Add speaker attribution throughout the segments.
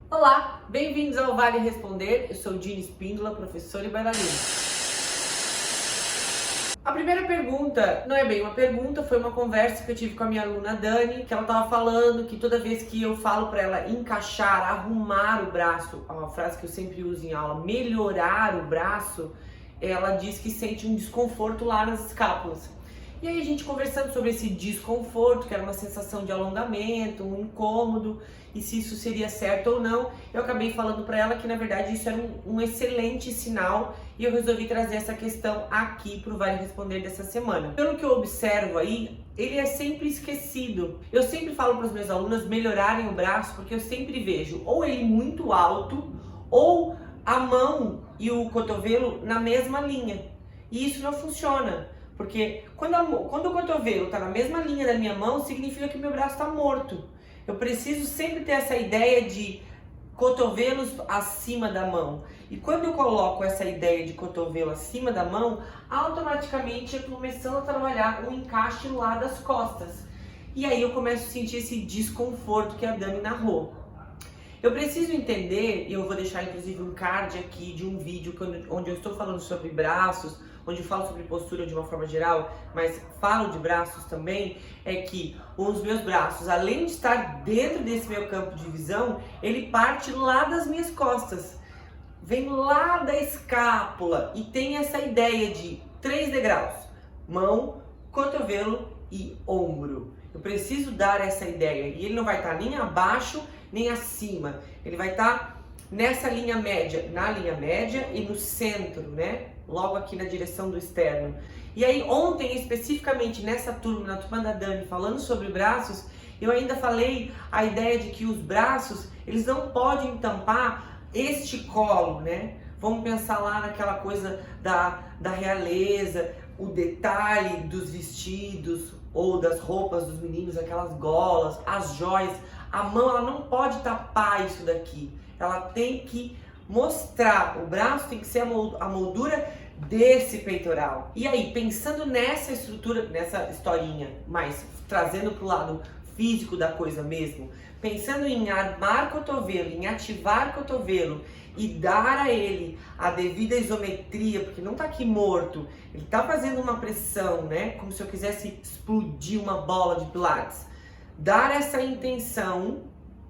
Speaker 1: Olá, bem-vindos ao Vale Responder. Eu sou Dini Espíndola, professora e bailarina. A primeira pergunta não é bem uma pergunta, foi uma conversa que eu tive com a minha aluna Dani, que ela estava falando que toda vez que eu falo para ela encaixar, arrumar o braço, uma frase que eu sempre uso em aula, melhorar o braço, ela diz que sente um desconforto lá nas escápulas. E aí a gente conversando sobre esse desconforto, que era uma sensação de alongamento, um incômodo, e se isso seria certo ou não, eu acabei falando para ela que na verdade isso era um excelente sinal e eu resolvi trazer essa questão aqui para o Vale Responder dessa semana. Pelo que eu observo aí, ele é sempre esquecido. Eu sempre falo para os meus alunos melhorarem o braço porque eu sempre vejo ou ele muito alto ou a mão e o cotovelo na mesma linha. E isso não funciona. Porque quando o cotovelo está na mesma linha da minha mão, significa que meu braço está morto. Eu preciso sempre ter essa ideia de cotovelos acima da mão. E quando eu coloco essa ideia de cotovelo acima da mão, automaticamente eu estou começando a trabalhar o encaixe lá das costas. E aí eu começo a sentir esse desconforto que a Dani narrou. Eu preciso entender, e eu vou deixar inclusive um card aqui de um vídeo onde eu estou falando sobre braços, onde eu falo sobre postura de uma forma geral, mas falo de braços também, é que os meus braços, além de estar dentro desse meu campo de visão, ele parte lá das minhas costas, vem lá da escápula e tem essa ideia de 3 degraus, mão, cotovelo e ombro. Eu preciso dar essa ideia e ele não vai estar nem abaixo nem acima, ele vai estar nessa linha média, na linha média e no centro, né? Logo aqui na direção do externo. E aí ontem, especificamente nessa turma, na turma da Dani, falando sobre braços, eu ainda falei a ideia de que os braços, eles não podem tampar este colo, né? Vamos pensar lá naquela coisa da realeza, o detalhe dos vestidos ou das roupas dos meninos, aquelas golas, as joias. A mão, ela não pode tapar isso daqui. Ela tem que mostrar, o braço tem que ser a moldura desse peitoral. E aí, pensando nessa estrutura, nessa historinha, mas trazendo para o lado físico da coisa mesmo, pensando em armar cotovelo, em ativar cotovelo e dar a ele a devida isometria, porque não tá aqui morto, ele tá fazendo uma pressão, né? Como se eu quisesse explodir uma bola de pilates. Dar essa intenção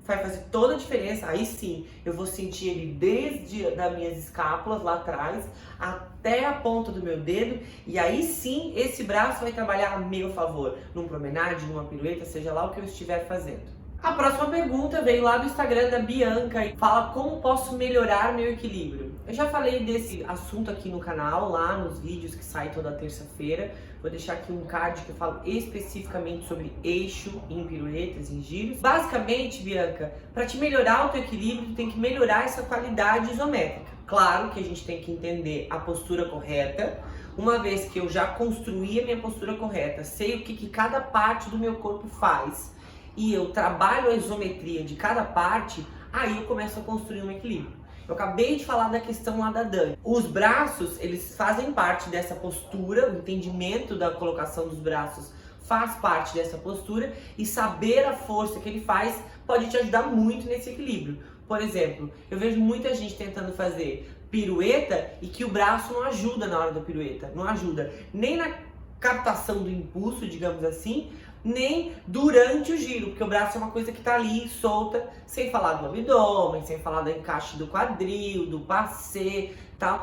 Speaker 1: vai fazer toda a diferença. Aí sim, eu vou sentir ele desde as minhas escápulas lá atrás até a ponta do meu dedo. E aí sim, esse braço vai trabalhar a meu favor, num promenade, numa pirueta, seja lá o que eu estiver fazendo. A próxima pergunta veio lá do Instagram da Bianca e fala como posso melhorar meu equilíbrio. Eu já falei desse assunto aqui no canal, lá nos vídeos que saem toda terça-feira. Vou deixar aqui um card que eu falo especificamente sobre eixo em piruetas, em giros. Basicamente, Bianca, para te melhorar o teu equilíbrio, tu tem que melhorar essa qualidade isométrica. Claro que a gente tem que entender a postura correta. Uma vez que eu já construí a minha postura correta, sei o que cada parte do meu corpo faz, e eu trabalho a isometria de cada parte, aí eu começo a construir um equilíbrio. Eu acabei de falar da questão lá da Dani. Os braços, eles fazem parte dessa postura, o entendimento da colocação dos braços faz parte dessa postura, e saber a força que ele faz pode te ajudar muito nesse equilíbrio. Por exemplo, eu vejo muita gente tentando fazer pirueta e que o braço não ajuda na hora da pirueta, não ajuda nem na captação do impulso, digamos assim, nem durante o giro, porque o braço é uma coisa que tá ali solta, sem falar do abdômen, sem falar do encaixe do quadril, do passê, tal.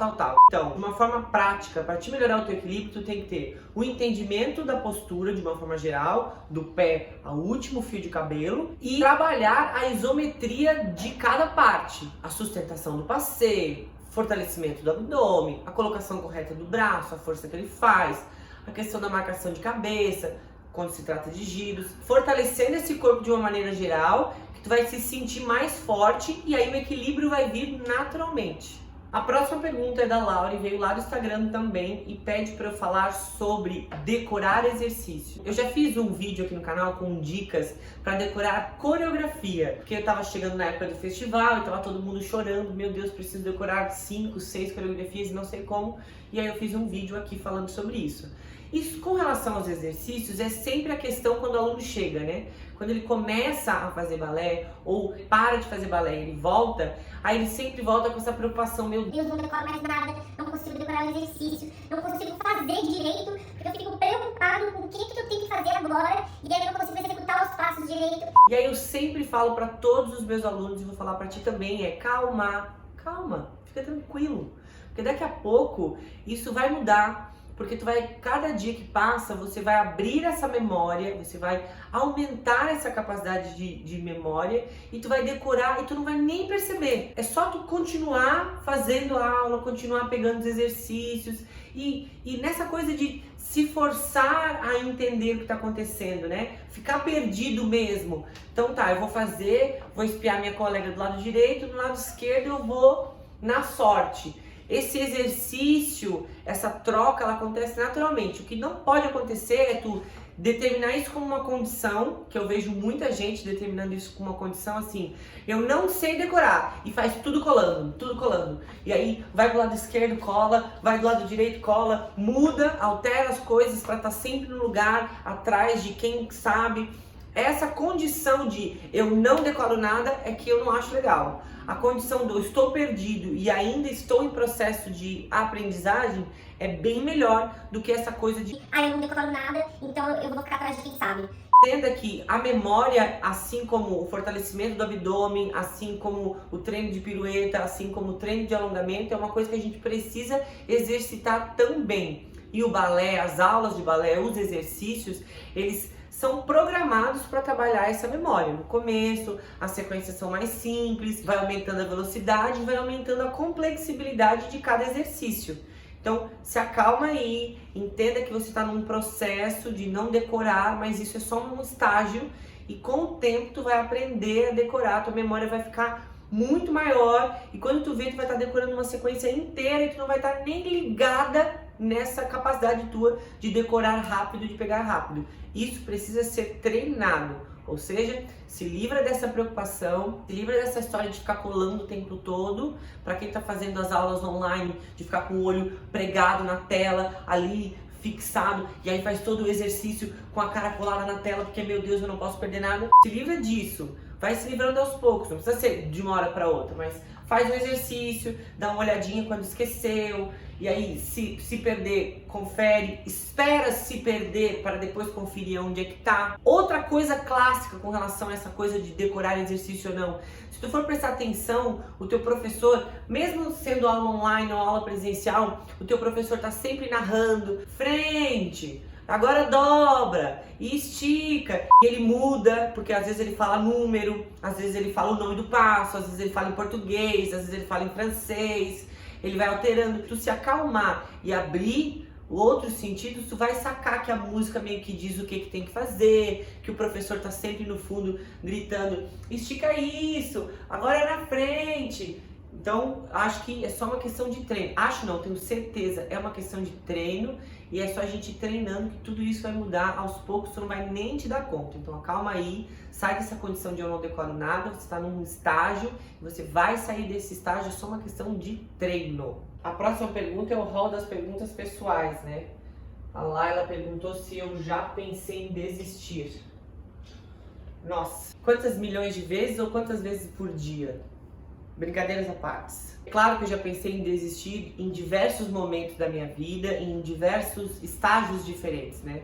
Speaker 1: Então, de uma forma prática, para te melhorar o teu equilíbrio, tu tem que ter o entendimento da postura de uma forma geral, do pé ao último fio de cabelo, e trabalhar a isometria de cada parte, a sustentação do passê, fortalecimento do abdômen, a colocação correta do braço, a força que ele faz, a questão da marcação de cabeça, quando se trata de giros, fortalecendo esse corpo de uma maneira geral, que tu vai se sentir mais forte e aí o equilíbrio vai vir naturalmente. A próxima pergunta é da Laura e veio lá do Instagram também e pede para eu falar sobre decorar exercício. Eu já fiz um vídeo aqui no canal com dicas para decorar coreografia, porque eu tava chegando na época do festival e tava todo mundo chorando, meu Deus, preciso decorar 5, 6 coreografias e não sei como, e aí eu fiz um vídeo aqui falando sobre isso. Isso com relação aos exercícios é sempre a questão quando o aluno chega, né? quando ele começa a fazer balé ou para de fazer balé e ele volta, aí ele sempre volta com essa preocupação, meu
Speaker 2: Deus, não decoro mais nada, não consigo decorar o exercício, não consigo fazer direito, porque eu fico preocupado com o que eu tenho que fazer agora, e aí eu não consigo executar os passos direito.
Speaker 1: E aí eu sempre falo para todos os meus alunos, e vou falar para ti também, calma, fica tranquilo, porque daqui a pouco isso vai mudar. Porque cada dia que passa, você vai abrir essa memória, você vai aumentar essa capacidade de memória e tu vai decorar e tu não vai nem perceber. É só tu continuar fazendo a aula, continuar pegando os exercícios e nessa coisa de se forçar a entender o que está acontecendo, né? Ficar perdido mesmo. Então tá, eu vou espiar minha colega do lado direito, do lado esquerdo eu vou na sorte. Esse exercício, essa troca, ela acontece naturalmente. O que não pode acontecer é tu determinar isso como uma condição, que eu vejo muita gente determinando isso como uma condição assim, eu não sei decorar, e faz tudo colando. E aí vai do lado esquerdo, cola, vai do lado direito, cola, muda, altera as coisas para estar sempre no lugar, atrás de quem sabe. Essa condição de eu não decoro nada é que eu não acho legal. A condição do eu estou perdido e ainda estou em processo de aprendizagem é bem melhor do que essa coisa de
Speaker 2: eu não decoro nada, então eu vou ficar atrás de quem sabe.
Speaker 1: Entenda que a memória, assim como o fortalecimento do abdômen, assim como o treino de pirueta, assim como o treino de alongamento, é uma coisa que a gente precisa exercitar também. E o balé, as aulas de balé, os exercícios, eles são programados para trabalhar essa memória. No começo, as sequências são mais simples, vai aumentando a velocidade, vai aumentando a complexibilidade de cada exercício. Então, se acalma aí, entenda que você está num processo de não decorar, mas isso é só um estágio e com o tempo tu vai aprender a decorar, tua memória vai ficar muito maior e quando tu vê, tu vai estar decorando uma sequência inteira e tu não vai estar nem ligada nessa capacidade tua de decorar rápido, de pegar rápido. Isso precisa ser treinado, ou seja, se livra dessa preocupação, se livra dessa história de ficar colando o tempo todo, para quem está fazendo as aulas online, de ficar com o olho pregado na tela, ali fixado, e aí faz todo o exercício com a cara colada na tela, porque meu Deus, eu não posso perder nada. Se livra disso, vai se livrando aos poucos, não precisa ser de uma hora para outra, mas faz o exercício, dá uma olhadinha quando esqueceu, e aí se perder, confere, espera se perder para depois conferir onde é que tá. Outra coisa clássica com relação a essa coisa de decorar exercício ou não, se tu for prestar atenção, o teu professor, mesmo sendo aula online ou aula presencial, o teu professor tá sempre narrando, frente, agora dobra e estica. E ele muda, porque às vezes ele fala número, às vezes ele fala o nome do passo, às vezes ele fala em português, às vezes ele fala em francês. Ele vai alterando. Tu se acalmar e abrir outros sentidos, tu vai sacar que a música meio que diz o que tem que fazer, que o professor tá sempre no fundo gritando, estica isso, agora é na frente. Então, acho que é só uma questão de treino. Acho não, tenho certeza, é uma questão de treino e é só a gente treinando que tudo isso vai mudar aos poucos, tu não vai nem te dar conta. Então, calma aí, sai dessa condição de eu não decoro nada, você está num estágio, você vai sair desse estágio, é só uma questão de treino. A próxima pergunta é o rol das perguntas pessoais, né? A Laila perguntou se eu já pensei em desistir. Nossa, quantas milhões de vezes ou quantas vezes por dia? Brincadeiras à parte. Claro que eu já pensei em desistir em diversos momentos da minha vida, em diversos estágios diferentes, né?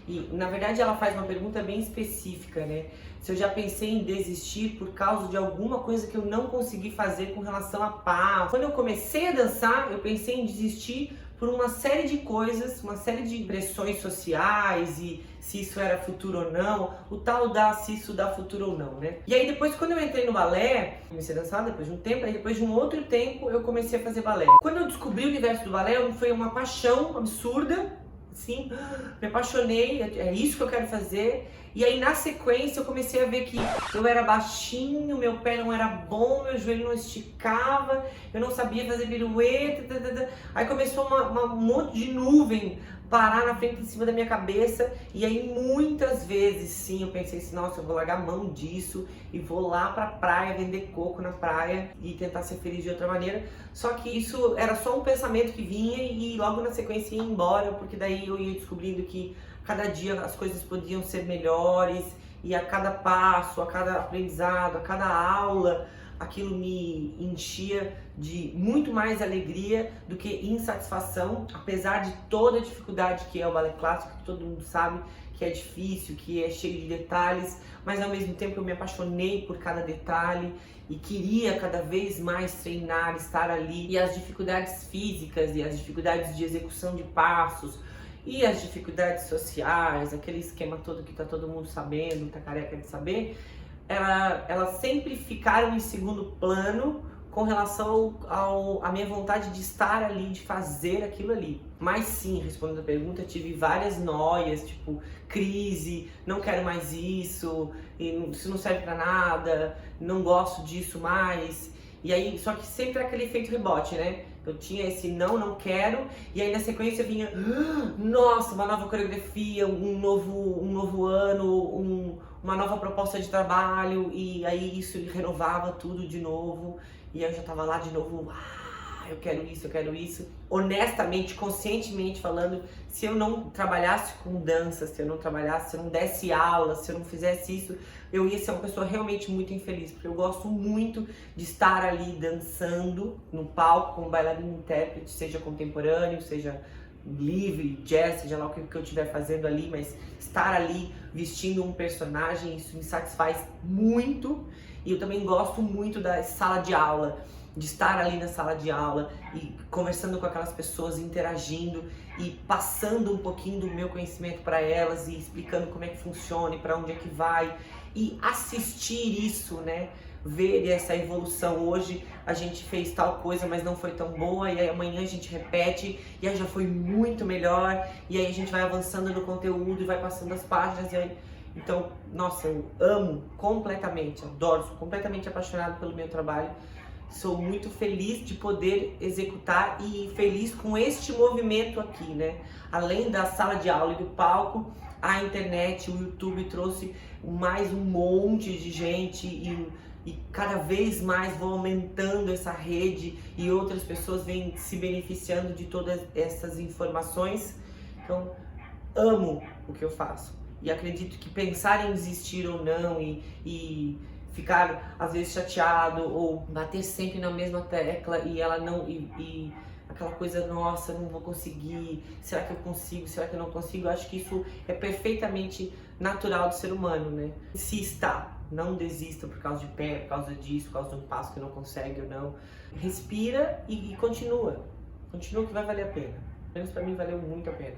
Speaker 1: E, na verdade, ela faz uma pergunta bem específica, né? Se eu já pensei em desistir por causa de alguma coisa que eu não consegui fazer com relação a passo. Quando eu comecei a dançar, eu pensei em desistir por uma série de coisas, uma série de pressões sociais e se isso era futuro ou não, o tal da se isso dá futuro ou não, né? E aí depois, quando eu entrei no balé, comecei a dançar depois de um tempo, aí depois de um outro tempo eu comecei a fazer balé. Quando eu descobri o universo do balé, foi uma paixão absurda, assim, me apaixonei, é isso que eu quero fazer. E aí na sequência eu comecei a ver que eu era baixinho, meu pé não era bom, meu joelho não esticava, eu não sabia fazer pirueta, aí começou um monte de nuvem parar na frente, em cima da minha cabeça, e aí muitas vezes sim eu pensei assim, nossa, eu vou largar a mão disso e vou lá pra praia vender coco na praia e tentar ser feliz de outra maneira. Só que isso era só um pensamento que vinha e logo na sequência ia embora, porque daí eu ia descobrindo que cada dia as coisas podiam ser melhores e a cada passo, a cada aprendizado, a cada aula, aquilo me enchia de muito mais alegria do que insatisfação, apesar de toda a dificuldade que é o balé clássico, que todo mundo sabe que é difícil, que é cheio de detalhes, mas ao mesmo tempo eu me apaixonei por cada detalhe e queria cada vez mais treinar, estar ali. E as dificuldades físicas e as dificuldades de execução de passos e as dificuldades sociais, aquele esquema todo que tá todo mundo sabendo, tá careca de saber, elas sempre ficaram em segundo plano com relação à minha vontade de estar ali, de fazer aquilo ali. Mas sim, respondendo a pergunta, tive várias noias, tipo crise, não quero mais isso, isso não serve pra nada, não gosto disso mais. E aí, só que sempre aquele efeito rebote, né? Eu tinha esse não quero, e aí na sequência vinha, nossa, uma nova coreografia, um novo ano, uma nova proposta de trabalho, e aí isso renovava tudo de novo, e eu já tava lá de novo, eu quero isso, eu quero isso. Honestamente, conscientemente falando, se eu não trabalhasse com dança, se eu não desse aula, se eu não fizesse isso, eu ia ser uma pessoa realmente muito infeliz, porque eu gosto muito de estar ali dançando no palco como bailarina intérprete, seja contemporâneo, seja livre, jazz, seja lá o que eu estiver fazendo ali, mas estar ali vestindo um personagem, isso me satisfaz muito. E eu também gosto muito da sala de aula, de estar ali na sala de aula e conversando com aquelas pessoas, interagindo e passando um pouquinho do meu conhecimento para elas e explicando como é que funciona e para onde é que vai, e assistir isso, né? Ver essa evolução. Hoje a gente fez tal coisa, mas não foi tão boa, e aí amanhã a gente repete e aí já foi muito melhor, e aí a gente vai avançando no conteúdo e vai passando as páginas, e aí... Então, nossa, eu amo completamente, adoro, sou completamente apaixonada pelo meu trabalho. Sou muito feliz de poder executar e feliz com este movimento aqui, né? Além da sala de aula e do palco, a internet, o YouTube trouxe mais um monte de gente e cada vez mais vou aumentando essa rede e outras pessoas vêm se beneficiando de todas essas informações. Então, amo o que eu faço. E acredito que pensar em desistir ou não e ficar às vezes chateado ou bater sempre na mesma tecla e ela não e aquela coisa, nossa, não vou conseguir, será que eu consigo, será que eu não consigo? Eu acho que isso é perfeitamente natural do ser humano, né? Insista, não desista por causa de pé, por causa disso, por causa de um passo que não consegue ou não. Respira e continua. Continua que vai valer a pena. Pelo menos pra mim valeu muito a pena.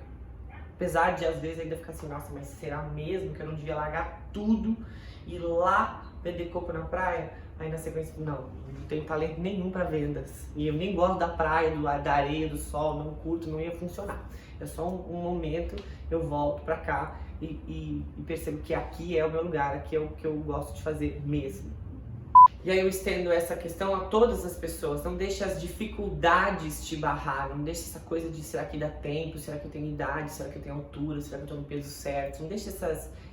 Speaker 1: Apesar de às vezes ainda ficar assim, nossa, mas será mesmo que eu não devia largar tudo e ir lá vender coco na praia? Aí na sequência, não tenho talento nenhum para vendas. E eu nem gosto da praia, da areia, do sol, não curto, não ia funcionar. É só um momento, eu volto pra cá e percebo que aqui é o meu lugar, aqui é o que eu gosto de fazer mesmo. E aí eu estendo essa questão a todas as pessoas, não deixe as dificuldades te barrar, não deixe essa coisa de será que dá tempo, será que eu tenho idade, será que eu tenho altura, será que eu tô no peso certo, não deixe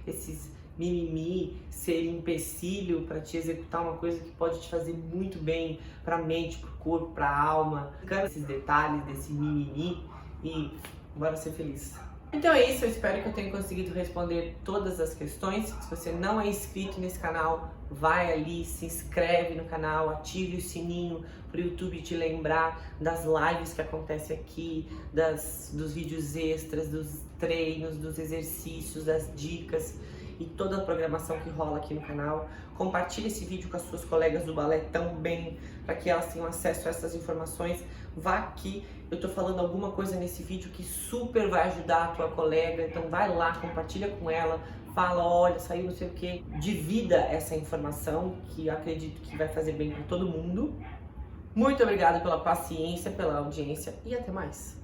Speaker 1: esses mimimi ser empecilho para te executar uma coisa que pode te fazer muito bem pra mente, pro corpo, pra alma. Fica esses detalhes desse mimimi e bora ser feliz. Então é isso, eu espero que eu tenha conseguido responder todas as questões. Se você não é inscrito nesse canal, vai ali, se inscreve no canal, ative o sininho para o YouTube te lembrar das lives que acontecem aqui, dos vídeos extras, dos treinos, dos exercícios, das dicas e toda a programação que rola aqui no canal. Compartilhe esse vídeo com as suas colegas do balé também, para que elas tenham acesso a essas informações. Vá aqui, eu tô falando alguma coisa nesse vídeo que super vai ajudar a tua colega, então vai lá, compartilha com ela, fala, olha, saiu não sei o que, divida essa informação, que eu acredito que vai fazer bem para todo mundo. Muito obrigada pela paciência, pela audiência e até mais!